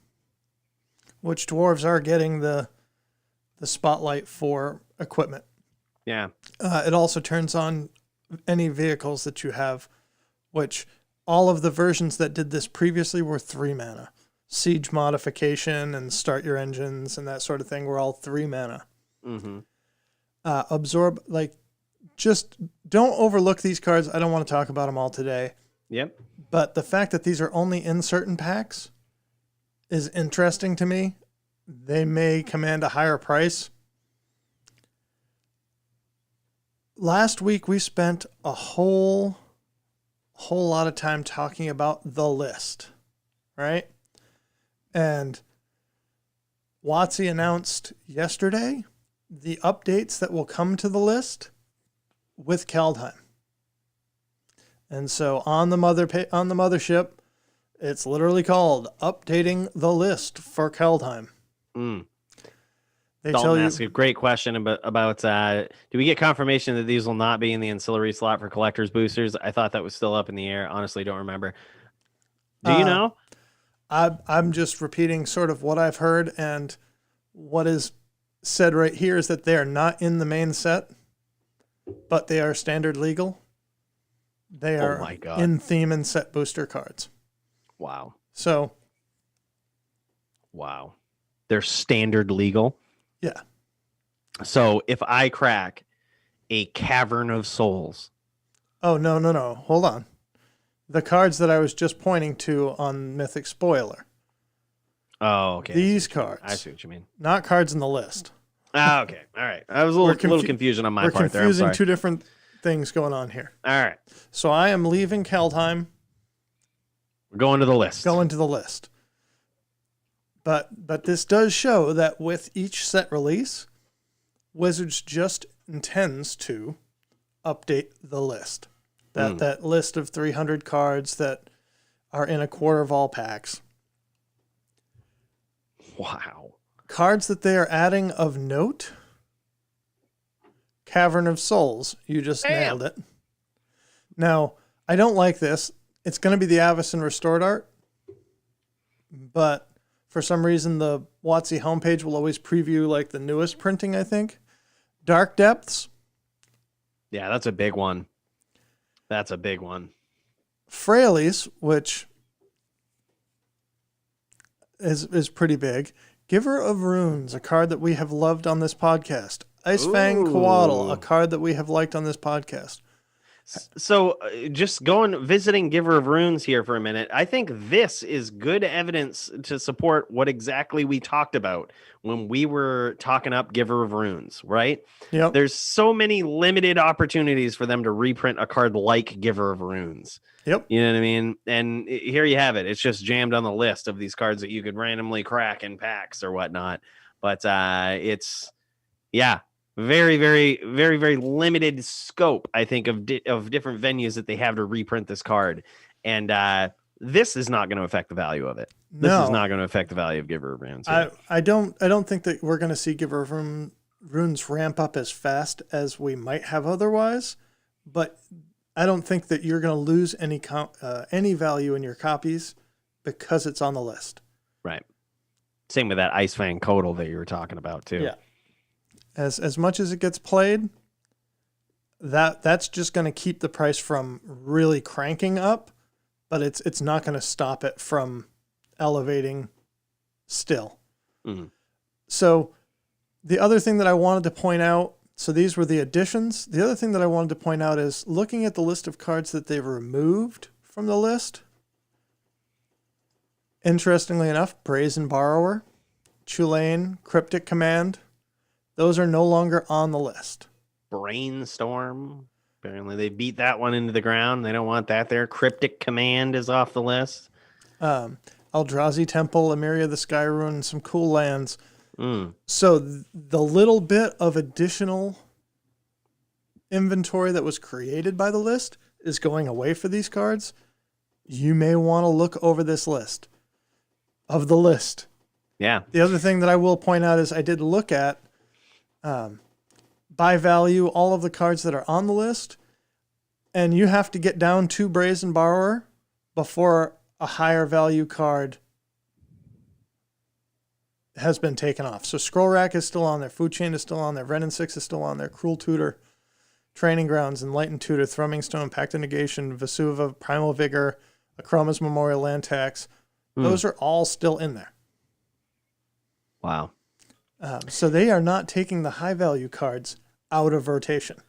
which dwarves are getting the spotlight for equipment. Yeah. It also turns on any vehicles that you have, which all of the versions that did this previously were 3 mana. Siege modification and start your engines and that sort of thing were all 3 mana. Mm-hmm. Absorb, like, just don't overlook these cards. I don't want to talk about them all today. Yep. But the fact that these are only in certain packs is interesting to me. They may command a higher price. Last week, we spent a whole lot of time talking about the list, right? And WotC announced yesterday the updates that will come to the list with Caldheim. And so on the mothership, it's literally called Updating the List for Caldheim. They Dalton asked a great question about do we get confirmation that these will not be in the ancillary slot for collector's boosters? I thought that was still up in the air. Honestly, don't remember. Do you know? I'm just repeating sort of what I've heard, and what is said right here is that they are not in the main set, but they are standard legal. They are in theme and set booster cards. Wow. So. Wow. They're standard legal? Yeah. So if I crack a Cavern of Souls. Oh, no. Hold on. The cards that I was just pointing to on Mythic Spoiler. Oh, okay. These cards. I see what you mean. Not cards in the list. Okay. All right. I was a little confusion on my part there. We're confusing two different things going on here. All right. So I am leaving Caldheim. We're going to the list. Going to the list. But this does show that with each set release, Wizards just intends to update the list. That list of 300 cards that are in a quarter of all packs. Wow. Cards that they are adding of note. Cavern of Souls. You just nailed it. Now, I don't like this. It's going to be the Avacyn Restored art. But for some reason, the WotC homepage will always preview like the newest printing, I think. Dark Depths. Yeah, that's a big one. That's a big one. Frailes, which is pretty big. Giver of Runes, a card that we have loved on this podcast. Icefang Coatl, a card that we have liked on this podcast. So just visiting Giver of Runes here for a minute. I think this is good evidence to support what exactly we talked about when we were talking up Giver of Runes, right? Yep. There's so many limited opportunities for them to reprint a card like Giver of Runes. Yep. You know what I mean? And here you have it. It's just jammed on the list of these cards that you could randomly crack in packs or whatnot. But it's, yeah. Very, very, very, very limited scope, I think, of different venues that they have to reprint this card. And this is not going to affect the value of it. This is not going to affect the value of Giver of Runes. I don't think that we're going to see Giver of Runes ramp up as fast as we might have otherwise. But I don't think that you're going to lose any value in your copies because it's on the list. Right. Same with that Icefang Coatl that you were talking about, too. Yeah. As much as it gets played, that's just going to keep the price from really cranking up, but it's not going to stop it from elevating still. Mm-hmm. So the other thing that I wanted to point out, so these were the additions. The other thing that I wanted to point out is looking at the list of cards that they've removed from the list. Interestingly enough, Brazen Borrower, Chulane, Cryptic Command, those are no longer on the list. Brainstorm. Apparently they beat that one into the ground. They don't want that there. Cryptic Command is off the list. Eldrazi Temple, Emeria the Skyrune, some cool lands. So the little bit of additional inventory that was created by the list is going away for these cards. You may want to look over this list. Of the list. Yeah. The other thing that I will point out is I did look at by value, all of the cards that are on the list, and you have to get down to Brazen Borrower before a higher value card has been taken off. So Scroll Rack is still on there. Food Chain is still on there. Ren and 6 is still on there. Cruel Tutor, Training Grounds, Enlightened Tutor, Thrumming Stone, Pact of Negation, Vesuva, Primal Vigor, Akroma's Memorial Land Tax. Those are all still in there. Wow. So they are not taking the high value cards out of rotation.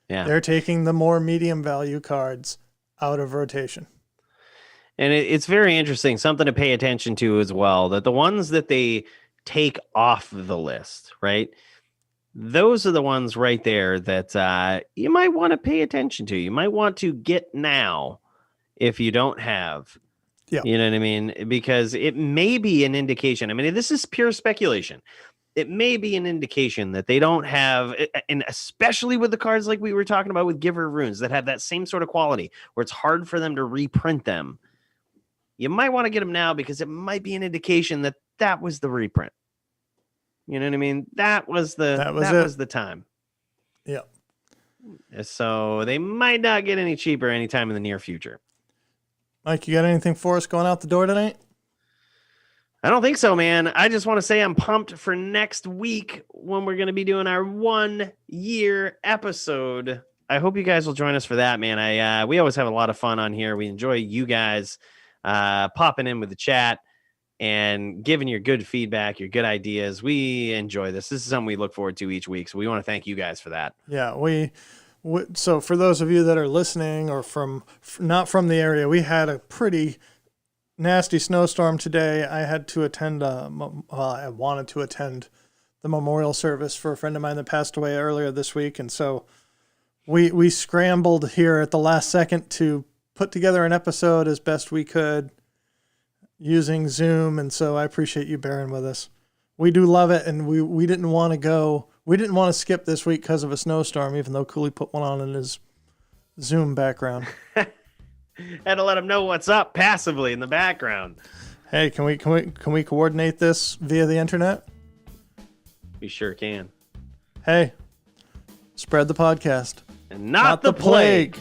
Yeah. They're taking the more medium value cards out of rotation. And it's very interesting, something to pay attention to as well, that the ones that they take off the list, right? Those are the ones right there that you might want to pay attention to. You might want to get now if you don't have. Yeah. You know what I mean? Because it may be an indication. I mean, this is pure speculation. It may be an indication that they don't have, and especially with the cards like we were talking about with Giver of Runes that have that same sort of quality where it's hard for them to reprint them. You might want to get them now because it might be an indication that that was the reprint. You know what I mean? That was the time. Yeah. So they might not get any cheaper anytime in the near future. Mike, you got anything for us going out the door tonight? I don't think so, man. I just want to say I'm pumped for next week when we're going to be doing our 1 year episode. I hope you guys will join us for that, man. We always have a lot of fun on here. We enjoy you guys popping in with the chat and giving your good feedback, your good ideas. We enjoy this. This is something we look forward to each week. So we want to thank you guys for that. Yeah, so for those of you that are listening or not from the area, we had a pretty nasty snowstorm today. I had to attend, I wanted to attend the memorial service for a friend of mine that passed away earlier this week. And so we scrambled here at the last second to put together an episode as best we could using Zoom. And so I appreciate you bearing with us. We do love it. And we didn't want to skip this week because of a snowstorm, even though Cooley put one on in his Zoom background. Had to let him know what's up passively in the background. Hey, can we coordinate this via the internet? We sure can. Hey, spread the podcast. And not the plague.